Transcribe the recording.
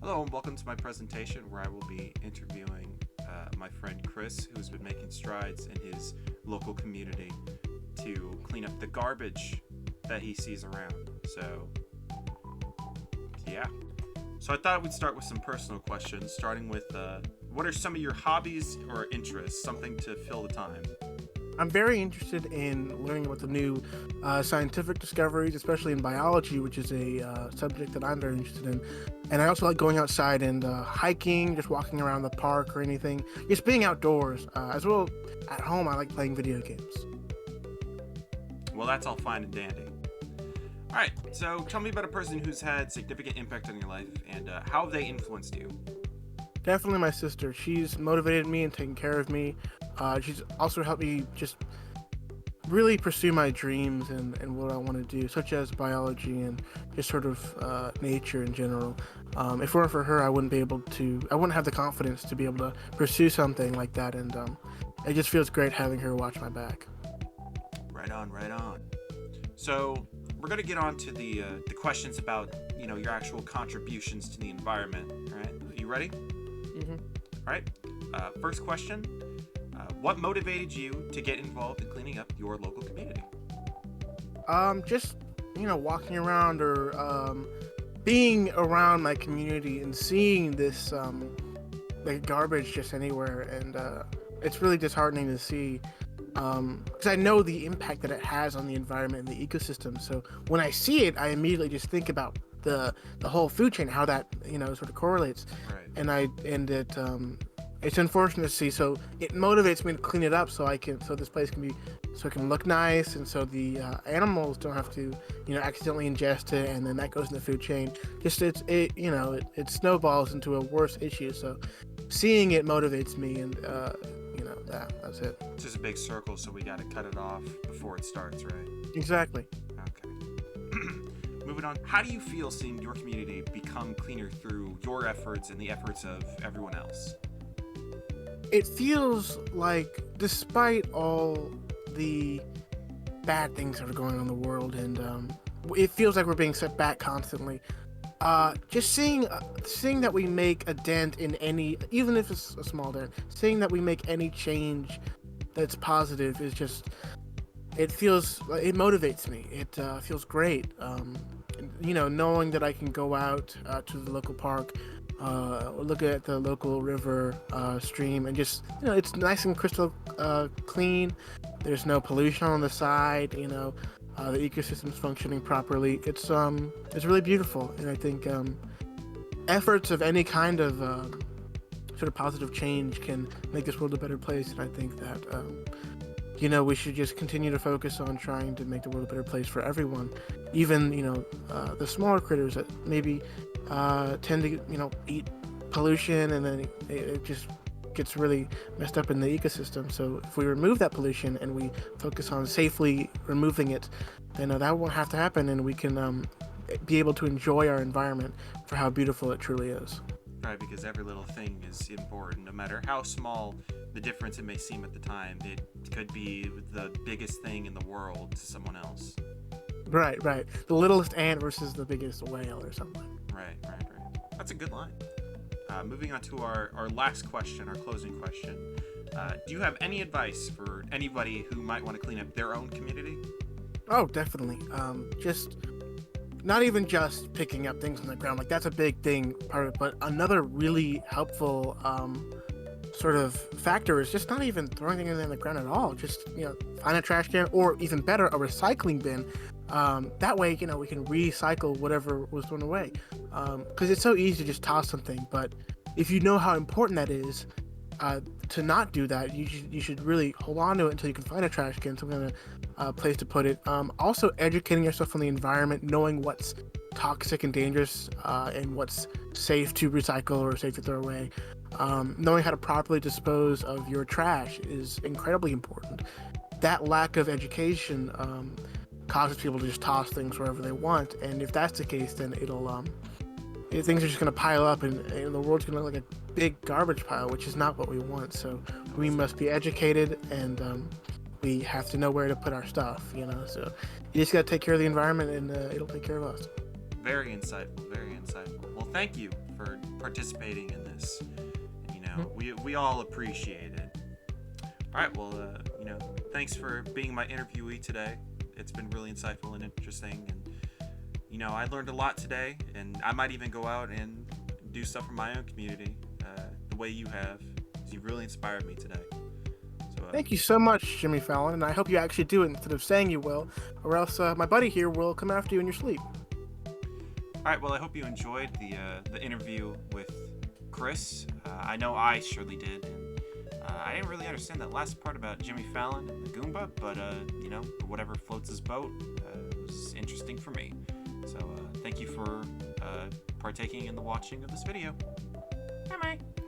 Hello and welcome to my presentation where I will be interviewing my friend Chris, who's been making strides in his local community to clean up the garbage that he sees around. Yeah. So I thought we'd start with some personal questions, starting with what are some of your hobbies or interests, something to fill the time? I'm very interested in learning about the new scientific discoveries, especially in biology, which is a subject that I'm very interested in. And I also like going outside and hiking, just walking around the park or anything, just being outdoors. As well, at home, I like playing video games. Well, that's all fine and dandy. All right, so tell me about a person who's had significant impact on your life and how they influenced you. Definitely my sister. She's motivated me and taken care of me. She's also helped me just really pursue my dreams and what I want to do, such as biology and just sort of nature in general. If it weren't for her, I wouldn't have the confidence to be able to pursue something like that. And it just feels great having her watch my back. Right on, right on. So we're gonna get on to the questions about your actual contributions to the environment. All right, you ready? Mm-hmm. All right. First question: what motivated you to get involved in cleaning up your local community? Just walking around or being around my community and seeing this like garbage just anywhere, and it's really disheartening to see. Because I know the impact that it has on the environment and the ecosystem. So when I see it, I immediately just think about the whole food chain, how that sort of correlates, Right. and it's unfortunate to see. So it motivates me to clean it up so this place can look nice, and so the animals don't have to accidentally ingest it, and then that goes in the food chain. Just it snowballs into a worse issue. So seeing it motivates me, and that's it. It's just a big circle, so we got to cut it off before it starts, right? Exactly. Okay. Moving on. How do you feel seeing your community become cleaner through your efforts and the efforts of everyone else? It feels like, despite all the bad things that are going on in the world, and it feels like we're being set back constantly. Just seeing that we make a dent in any, even if it's a small dent, seeing that we make any change that's positive is just, it motivates me. It feels great. Knowing that I can go out to the local park, look at the local river, stream, and just it's nice and crystal clean. There's no pollution on the side. The ecosystem's functioning properly. It's really beautiful, and I think efforts of any kind of sort of positive change can make this world a better place. And I think that we should just continue to focus on trying to make the world a better place for everyone, even the smaller critters that maybe tend to eat pollution, and then it just gets really messed up in the ecosystem. So if we remove that pollution and we focus on safely removing it, then that won't have to happen, and we can be able to enjoy our environment for how beautiful it truly is. Right, because every little thing is important, no matter how small the difference it may seem at the time. It could be the biggest thing in the world to someone else. Right. The littlest ant versus the biggest whale or something. Right. That's a good line. Moving on to our last question, our closing question. Do you have any advice for anybody who might want to clean up their own community? Oh, definitely. Just not even just picking up things on the ground, like that's a big thing part of it, but another really helpful sort of factor is just not even throwing things in the ground at all. Just find a trash can, or even better, a recycling bin. That way, we can recycle whatever was thrown away. Because it's so easy to just toss something, but if you know how important that is, to not do that, you should really hold on to it until you can find a trash can, some kind of place to put it. Also, educating yourself on the environment, knowing what's toxic and dangerous, and what's safe to recycle or safe to throw away. Knowing how to properly dispose of your trash is incredibly important. That lack of education causes people to just toss things wherever they want, and if that's the case, then things are just going to pile up, and the world's going to look like a big garbage pile, which is not what we want. So we must be educated, and we have to know where to put our stuff. So you just got to take care of the environment, and it'll take care of us. Very insightful. Well, thank you for participating in this. You know, we all appreciate it. All right, well, you know, thanks for being my interviewee today. It's been really insightful and interesting, and you know, I learned a lot today, and I might even go out and do stuff for my own community the way you have. You really inspired me today. So, Thank you so much, Jimmy Fallon, and I hope you actually do it instead of saying you will, or else my buddy here will come after you in your sleep. All right, well, I hope you enjoyed the interview with Chris. I know I surely did, and I didn't really understand that last part about Jimmy Fallon and the Goomba, but you know, whatever floats his boat was interesting for me. So thank you for partaking in the watching of this video. Bye-bye.